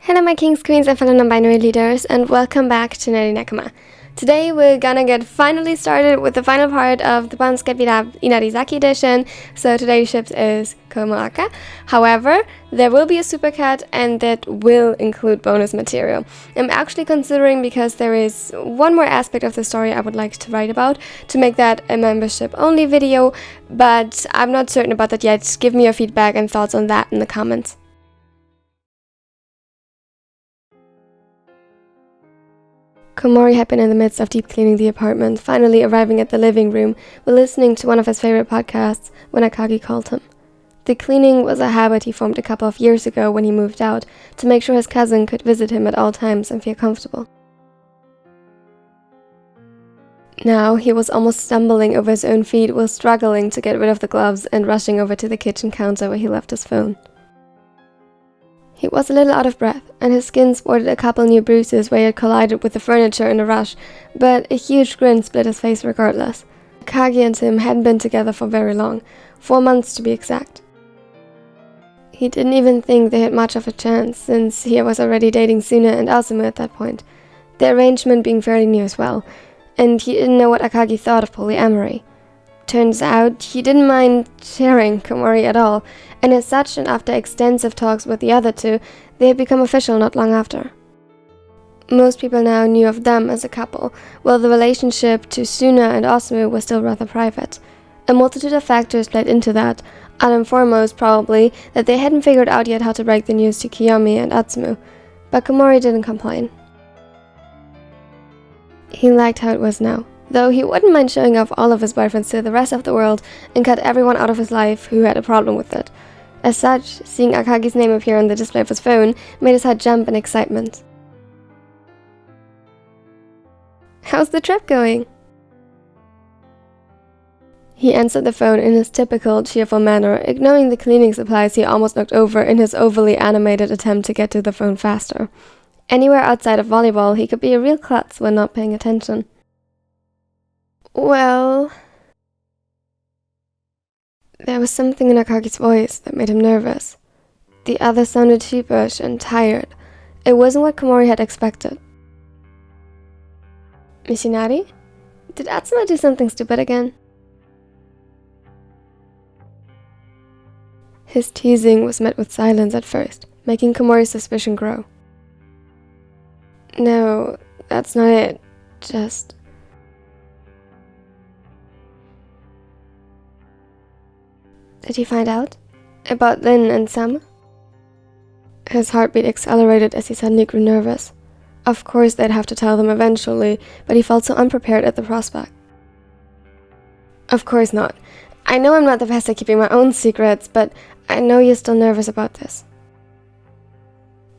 Hello my kings, queens, and fellow non-binary leaders, and welcome back to Nerdy Nakama. Today we're gonna get finally started with the final part of the Bansuke Inarizaki edition, so today's ships is KomoAka. However, there will be a supercat and that will include bonus material. I'm actually considering, because there is one more aspect of the story I would like to write about, to make that a membership only video, but I'm not certain about that yet. Give me your feedback and thoughts on that in the comments. Komori had been in the midst of deep cleaning the apartment, finally arriving at the living room while listening to one of his favorite podcasts when Akagi called him. The cleaning was a habit he formed a couple of years ago when he moved out, to make sure his cousin could visit him at all times and feel comfortable. Now he was almost stumbling over his own feet while struggling to get rid of the gloves and rushing over to the kitchen counter where he left his phone. He was a little out of breath, and his skin sported a couple new bruises where he had collided with the furniture in a rush, but a huge grin split his face regardless. Akagi and him hadn't been together for very long, 4 months to be exact. He didn't even think they had much of a chance, since he was already dating Suna and Asumu at that point, the arrangement being fairly new as well, and he didn't know what Akagi thought of polyamory. Turns out, he didn't mind sharing Komori at all, and as such, and after extensive talks with the other two, they had become official not long after. Most people now knew of them as a couple, while the relationship to Suna and Asumu was still rather private. A multitude of factors played into that, and foremost probably that they hadn't figured out yet how to break the news to Kiyomi and Atsumu, but Komori didn't complain. He liked how it was now, though he wouldn't mind showing off all of his boyfriends to the rest of the world and cut everyone out of his life who had a problem with it. As such, seeing Akagi's name appear on the display of his phone made his heart jump in excitement. "How's the trip going?" He answered the phone in his typical cheerful manner, ignoring the cleaning supplies he almost knocked over in his overly animated attempt to get to the phone faster. Anywhere outside of volleyball, he could be a real klutz when not paying attention. "Well..." There was something in Akagi's voice that made him nervous. The other sounded sheepish and tired. It wasn't what Komori had expected. "Mishinari? Did Atsumu do something stupid again?" His teasing was met with silence at first, making Komori's suspicion grow. "No, that's not it. Just..." "Did he find out? About Lin and Sam?" His heartbeat accelerated as he suddenly grew nervous. Of course they'd have to tell them eventually, but he felt so unprepared at the prospect. "Of course not. I know I'm not the best at keeping my own secrets, but I know you're still nervous about this.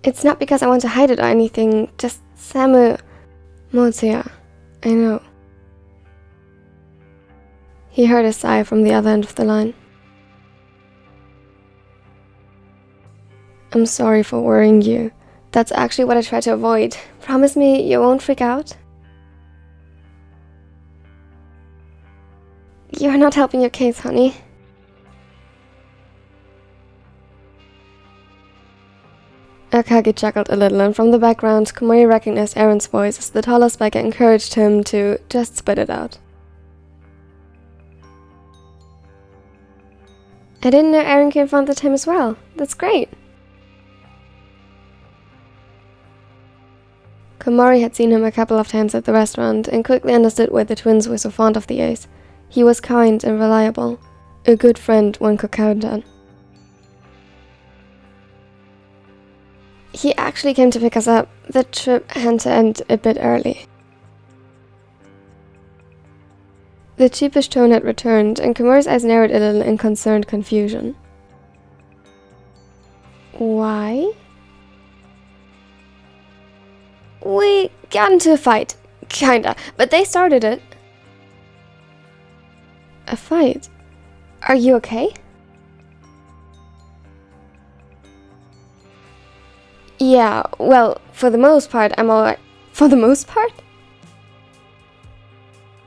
It's not because I want to hide it or anything, just Samu... Motsuya, I know." He heard a sigh from the other end of the line. "I'm sorry for worrying you. That's actually what I try to avoid. Promise me you won't freak out?" "You're not helping your case, honey." Akagi chuckled a little, and from the background, Komori recognized Aaron's voice as the taller spiker encouraged him to just spit it out. "I didn't know Aaron confronted him as well. That's great." Komori had seen him a couple of times at the restaurant and quickly understood why the twins were so fond of the ace. He was kind and reliable. A good friend one could count on. "He actually came to pick us up. The trip had to end a bit early." The cheapish tone had returned, and Komori's eyes narrowed a little in concerned confusion. "Why?" "We got into a fight. Kinda, but they started it." "A fight? Are you okay?" "Yeah, well, for the most part, I'm alright." "For the most part?"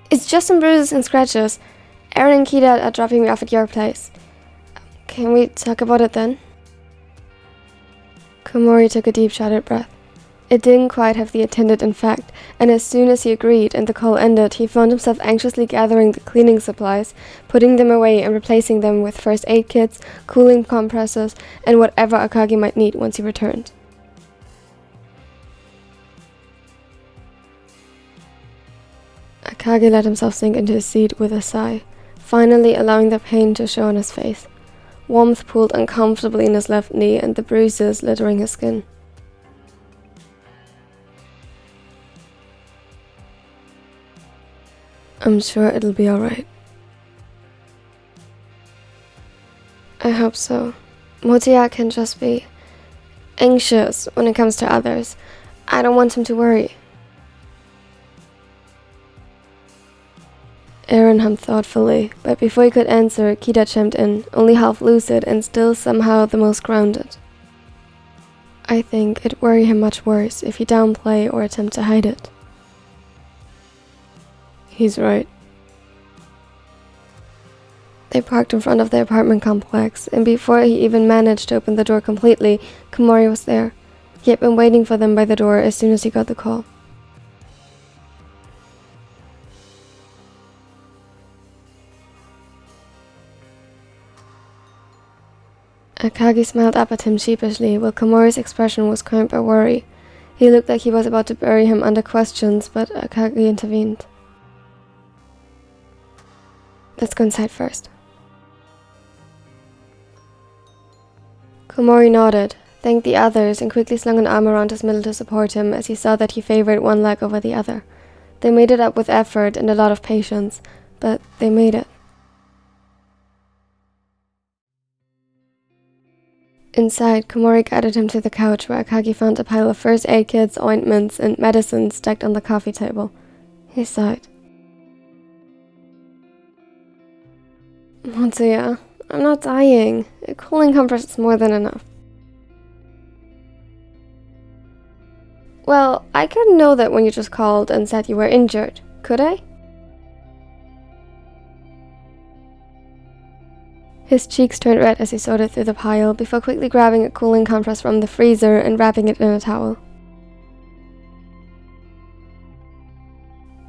"It's just some bruises and scratches. Aaron and Kita are dropping me off at your place. Can we talk about it then?" Komori took a deep shattered breath. It didn't quite have the intended effect, and as soon as he agreed and the call ended, he found himself anxiously gathering the cleaning supplies, putting them away and replacing them with first aid kits, cooling compressors, and whatever Akagi might need once he returned. Akagi let himself sink into his seat with a sigh, finally allowing the pain to show on his face. Warmth pooled uncomfortably in his left knee and the bruises littering his skin. I'm sure it'll be alright. I hope so. Motoya can just be anxious when it comes to others. I don't want him to worry. Aaron hummed thoughtfully, but before he could answer, Kita chimed in, only half lucid and still somehow the most grounded. I think it'd worry him much worse if he downplay or attempt to hide it. He's right. They parked in front of the apartment complex, and before he even managed to open the door completely, Komori was there. He had been waiting for them by the door as soon as he got the call. Akagi smiled up at him sheepishly, while Komori's expression was cramped by worry. He looked like he was about to bury him under questions, but Akagi intervened. Let's go inside first. Komori nodded, thanked the others, and quickly slung an arm around his middle to support him as he saw that he favored one leg over the other. They made it up with effort and a lot of patience, but they made it. Inside, Komori guided him to the couch where Akagi found a pile of first aid kits, ointments, and medicines stacked on the coffee table. He sighed. Motoya, I'm not dying. A cooling compress is more than enough. Well, I couldn't know that when you just called and said you were injured, could I? His cheeks turned red as he sorted through the pile, before quickly grabbing a cooling compress from the freezer and wrapping it in a towel.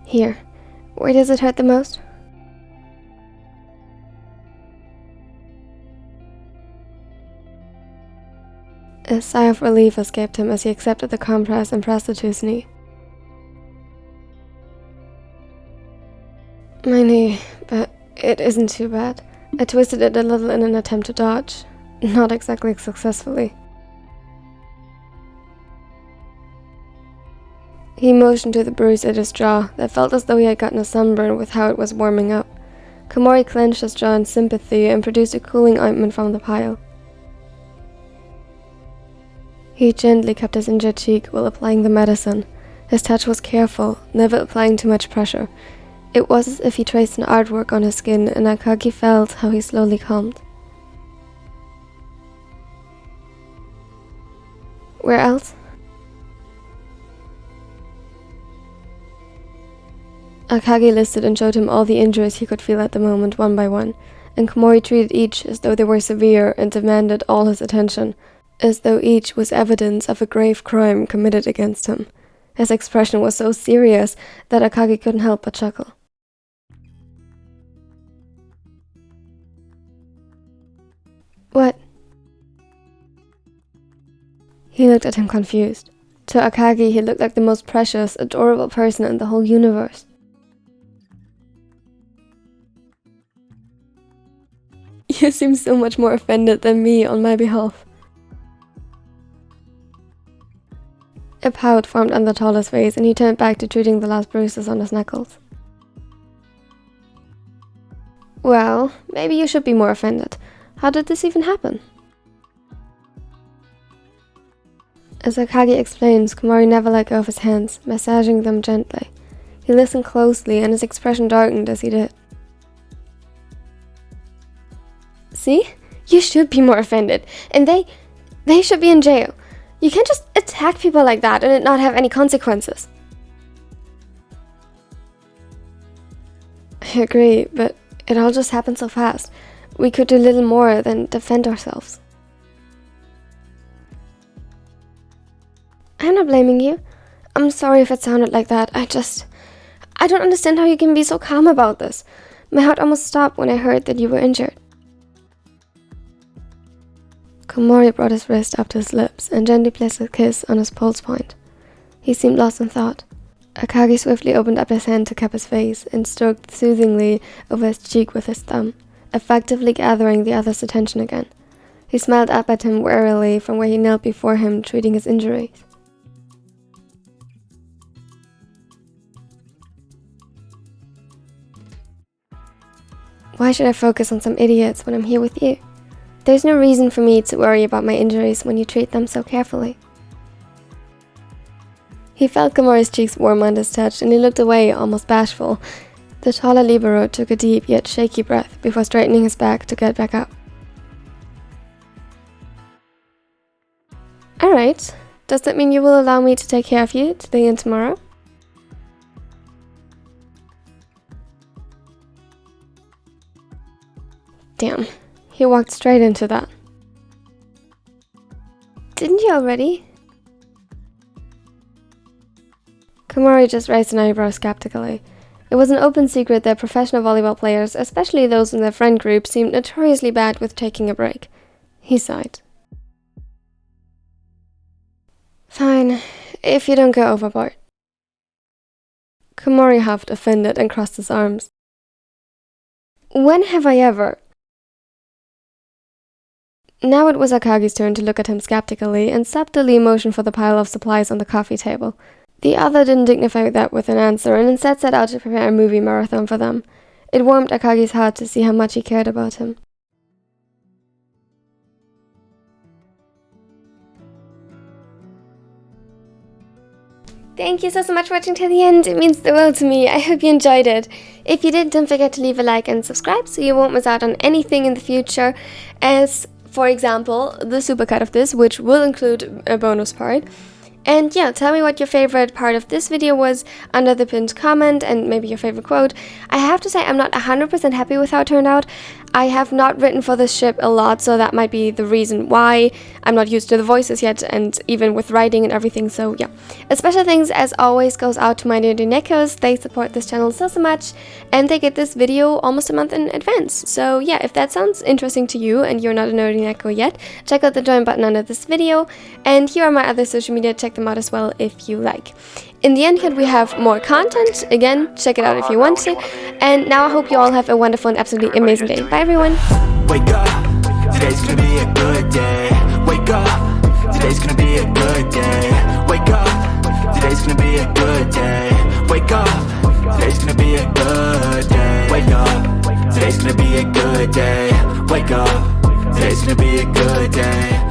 Here. Where does it hurt the most? A sigh of relief escaped him as he accepted the compress and pressed it to his knee. My knee, but it isn't too bad. I twisted it a little in an attempt to dodge. Not exactly successfully. He motioned to the bruise at his jaw that felt as though he had gotten a sunburn with how it was warming up. Komori clenched his jaw in sympathy and produced a cooling ointment from the pile. He gently cupped his injured cheek while applying the medicine. His touch was careful, never applying too much pressure. It was as if he traced an artwork on his skin, and Akagi felt how he slowly calmed. Where else? Akagi listed and showed him all the injuries he could feel at the moment, one by one, and Komori treated each as though they were severe and demanded all his attention, as though each was evidence of a grave crime committed against him. His expression was so serious that Akagi couldn't help but chuckle. What? He looked at him confused. To Akagi, he looked like the most precious, adorable person in the whole universe. You seem so much more offended than me on my behalf. A pout formed on the taller's face, and he turned back to treating the last bruises on his knuckles. Well, maybe you should be more offended. How did this even happen? As Akagi explains, Komori never let go of his hands, massaging them gently. He listened closely, and his expression darkened as he did. See? You should be more offended, and they should be in jail. You can't just attack people like that and it not have any consequences. I agree, but it all just happened so fast. We could do little more than defend ourselves. I'm not blaming you. I'm sorry if it sounded like that. I don't understand how you can be so calm about this. My heart almost stopped when I heard that you were injured. Komori brought his wrist up to his lips and gently placed a kiss on his pulse point. He seemed lost in thought. Akagi swiftly opened up his hand to cup his face and stroked soothingly over his cheek with his thumb, effectively gathering the other's attention again. He smiled up at him warily from where he knelt before him, treating his injuries. Why should I focus on some idiots when I'm here with you? There's no reason for me to worry about my injuries when you treat them so carefully. He felt Komori's cheeks warm under his touch and he looked away, almost bashful. The taller libero took a deep yet shaky breath before straightening his back to get back up. Alright, does that mean you will allow me to take care of you today and tomorrow? Damn, he walked straight into that. Didn't you already? Komori just raised an eyebrow skeptically. It was an open secret that professional volleyball players, especially those in their friend group, seemed notoriously bad with taking a break. He sighed. Fine, if you don't go overboard. Komori huffed, offended, and crossed his arms. When have I ever? Now it was Akagi's turn to look at him skeptically and subtly motion for the pile of supplies on the coffee table. The other didn't dignify that with an answer and instead set out to prepare a movie marathon for them. It warmed Akagi's heart to see how much he cared about him. Thank you so much for watching till the end. It means the world to me. I hope you enjoyed it. If you did, don't forget to leave a like and subscribe so you won't miss out on anything in the future, as for example, the supercut of this, which will include a bonus part. And yeah, tell me what your favorite part of this video was under the pinned comment and maybe your favorite quote. I have to say I'm not 100% happy with how it turned out. I have not written for this ship a lot, so that might be the reason why. I'm not used to the voices yet, and even with writing and everything, so yeah. A special thanks, as always, goes out to my Nekos. They support this channel so much, and they get this video almost a month in advance. So yeah, if that sounds interesting to you and you're not a nerdy Neko yet, check out the join button under this video, and here are my other social media, check them out as well if you like. In the end here we have more content, again, check it out if you want to, and now I hope you all have a wonderful and absolutely amazing day. Bye everyone! Wake up, today's gonna be a good day. Wake up, today's gonna be a good day. Wake up, today's gonna be a good day. Wake up, today's gonna be a good day. Wake up, today's gonna be a good day. Wake up, today's gonna be a good day.